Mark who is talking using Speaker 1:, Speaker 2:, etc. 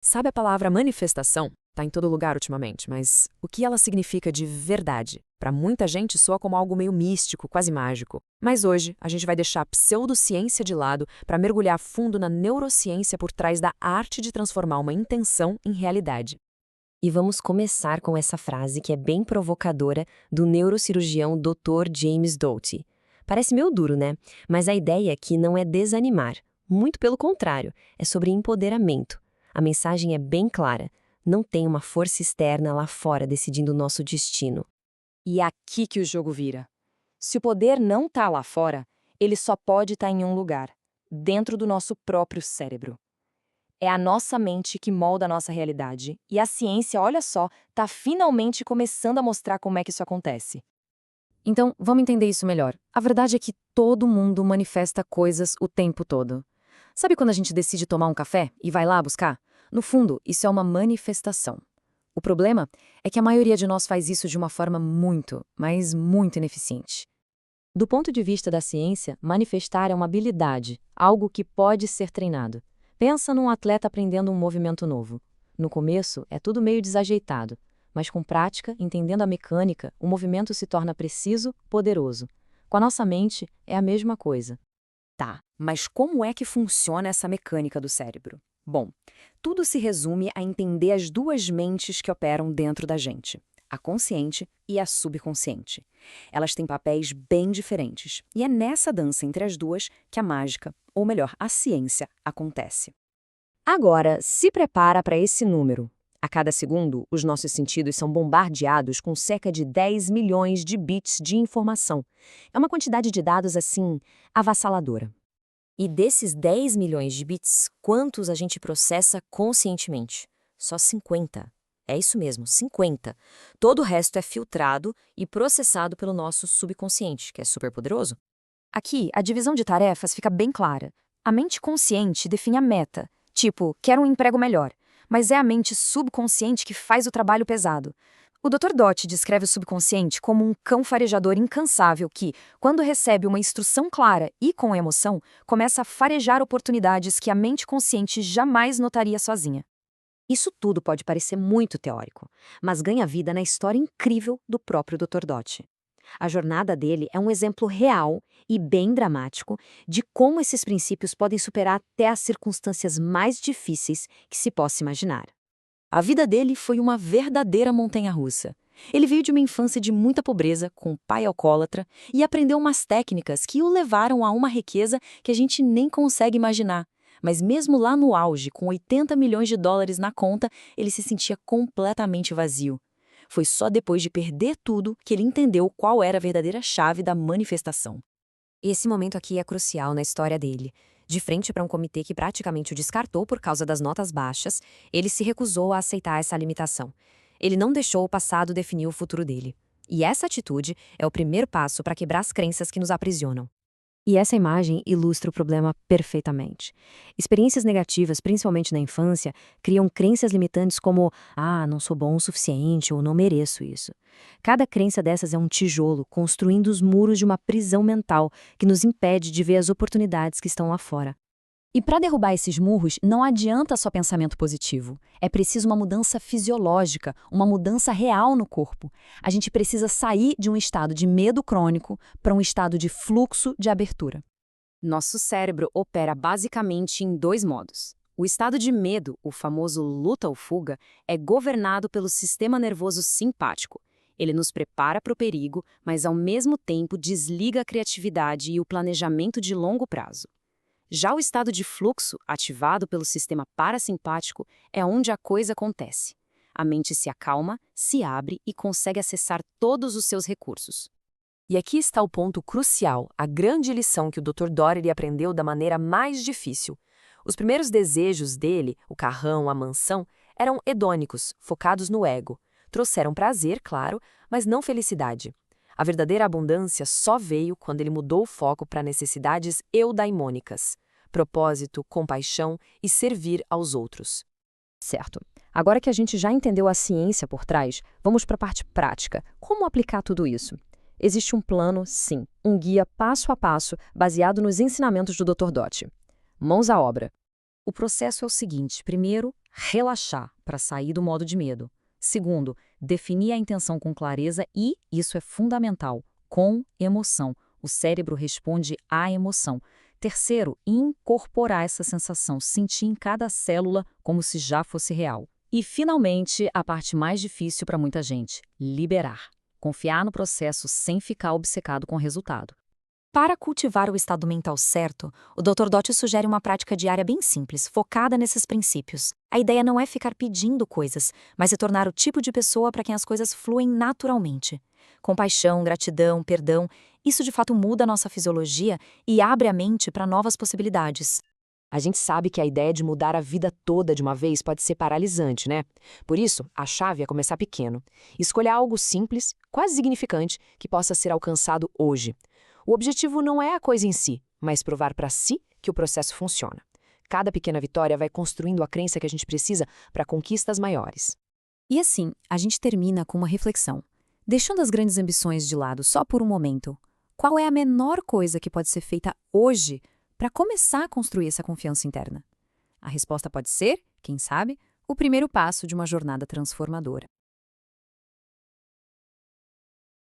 Speaker 1: Sabe a palavra manifestação? Tá em todo lugar ultimamente, mas o que ela significa de verdade? Para muita gente soa como algo meio místico, quase mágico. Mas hoje a gente vai deixar a pseudociência de lado para mergulhar fundo na neurociência por trás da arte de transformar uma intenção em realidade.
Speaker 2: E vamos começar com essa frase que é bem provocadora do neurocirurgião Dr. James Doty. Parece meio duro, né? Mas a ideia aqui não é desanimar. Muito pelo contrário, é sobre empoderamento. A mensagem é bem clara. Não tem uma força externa lá fora decidindo o nosso destino.
Speaker 3: E é aqui que o jogo vira. Se o poder não está lá fora, ele só pode estar em um lugar, dentro do nosso próprio cérebro. É a nossa mente que molda a nossa realidade, e a ciência, olha só, está finalmente começando a mostrar como é que isso acontece.
Speaker 4: Então, vamos entender isso melhor. A verdade é que todo mundo manifesta coisas o tempo todo. Sabe quando a gente decide tomar um café e vai lá buscar? No fundo, isso é uma manifestação. O problema é que a maioria de nós faz isso de uma forma muito, mas muito ineficiente. Do ponto de vista da ciência, manifestar é uma habilidade, algo que pode ser treinado. Pensa num atleta aprendendo um movimento novo. No começo, é tudo meio desajeitado, mas com prática, entendendo a mecânica, o movimento se torna preciso, poderoso. Com a nossa mente, é a mesma coisa.
Speaker 3: Tá, mas como é que funciona essa mecânica do cérebro? Bom, tudo se resume a entender as duas mentes que operam dentro da gente, a consciente e a subconsciente. Elas têm papéis bem diferentes, e é nessa dança entre as duas que a mágica, ou melhor, a ciência, acontece. Agora, se prepara para esse número. A cada segundo, os nossos sentidos são bombardeados com cerca de 10 milhões de bits de informação. É uma quantidade de dados, assim, avassaladora.
Speaker 2: E desses 10 milhões de bits, quantos a gente processa conscientemente? Só 50. É isso mesmo, 50. Todo o resto é filtrado e processado pelo nosso subconsciente, que é super poderoso.
Speaker 3: Aqui, a divisão de tarefas fica bem clara. A mente consciente define a meta, tipo, quero um emprego melhor, mas é a mente subconsciente que faz o trabalho pesado. O Dr. Dot descreve o subconsciente como um cão farejador incansável que, quando recebe uma instrução clara e com emoção, começa a farejar oportunidades que a mente consciente jamais notaria sozinha. Isso tudo pode parecer muito teórico, mas ganha vida na história incrível do próprio Dr. Dot. A jornada dele é um exemplo real e bem dramático de como esses princípios podem superar até as circunstâncias mais difíceis que se possa imaginar. A vida dele foi uma verdadeira montanha-russa. Ele veio de uma infância de muita pobreza, com um pai alcoólatra, e aprendeu umas técnicas que o levaram a uma riqueza que a gente nem consegue imaginar. Mas mesmo lá no auge, com 80 milhões de dólares na conta, ele se sentia completamente vazio. Foi só depois de perder tudo que ele entendeu qual era a verdadeira chave da manifestação.
Speaker 2: Esse momento aqui é crucial na história dele. De frente para um comitê que praticamente o descartou por causa das notas baixas, ele se recusou a aceitar essa limitação. Ele não deixou o passado definir o futuro dele. E essa atitude é o primeiro passo para quebrar as crenças que nos aprisionam. E essa imagem ilustra o problema perfeitamente. Experiências negativas, principalmente na infância, criam crenças limitantes como não sou bom o suficiente ou não mereço isso. Cada crença dessas é um tijolo construindo os muros de uma prisão mental que nos impede de ver as oportunidades que estão lá fora.
Speaker 3: E para derrubar esses murros, não adianta só pensamento positivo. É preciso uma mudança fisiológica, uma mudança real no corpo. A gente precisa sair de um estado de medo crônico para um estado de fluxo de abertura. Nosso cérebro opera basicamente em dois modos. O estado de medo, o famoso luta ou fuga, é governado pelo sistema nervoso simpático. Ele nos prepara para o perigo, mas ao mesmo tempo desliga a criatividade e o planejamento de longo prazo. Já o estado de fluxo, ativado pelo sistema parasimpático, é onde a coisa acontece. A mente se acalma, se abre e consegue acessar todos os seus recursos.
Speaker 1: E aqui está o ponto crucial, a grande lição que o Dr. Doherty aprendeu da maneira mais difícil. Os primeiros desejos dele, o carrão, a mansão, eram hedônicos, focados no ego. Trouxeram prazer, claro, mas não felicidade. A verdadeira abundância só veio quando ele mudou o foco para necessidades eudaimônicas: propósito, compaixão e servir aos outros.
Speaker 3: Certo. Agora que a gente já entendeu a ciência por trás, vamos para a parte prática. Como aplicar tudo isso? Existe um plano, sim, um guia passo a passo baseado nos ensinamentos do Dr. Dot. Mãos à obra. O processo é o seguinte: primeiro, relaxar para sair do modo de medo. Segundo, definir a intenção com clareza e, isso é fundamental, com emoção. O cérebro responde à emoção. Terceiro, incorporar essa sensação, sentir em cada célula como se já fosse real. E, finalmente, a parte mais difícil para muita gente: liberar. Confiar no processo sem ficar obcecado com o resultado.
Speaker 2: Para cultivar o estado mental certo, o Dr. Dott sugere uma prática diária bem simples, focada nesses princípios. A ideia não é ficar pedindo coisas, mas é tornar o tipo de pessoa para quem as coisas fluem naturalmente. Compaixão, gratidão, perdão, isso de fato muda a nossa fisiologia e abre a mente para novas possibilidades.
Speaker 1: A gente sabe que a ideia de mudar a vida toda de uma vez pode ser paralisante, né? Por isso, a chave é começar pequeno. Escolher algo simples, quase insignificante, que possa ser alcançado hoje. O objetivo não é a coisa em si, mas provar para si que o processo funciona. Cada pequena vitória vai construindo a crença que a gente precisa para conquistas maiores.
Speaker 2: E assim, a gente termina com uma reflexão. Deixando as grandes ambições de lado só por um momento, qual é a menor coisa que pode ser feita hoje para começar a construir essa confiança interna? A resposta pode ser, quem sabe, o primeiro passo de uma jornada transformadora.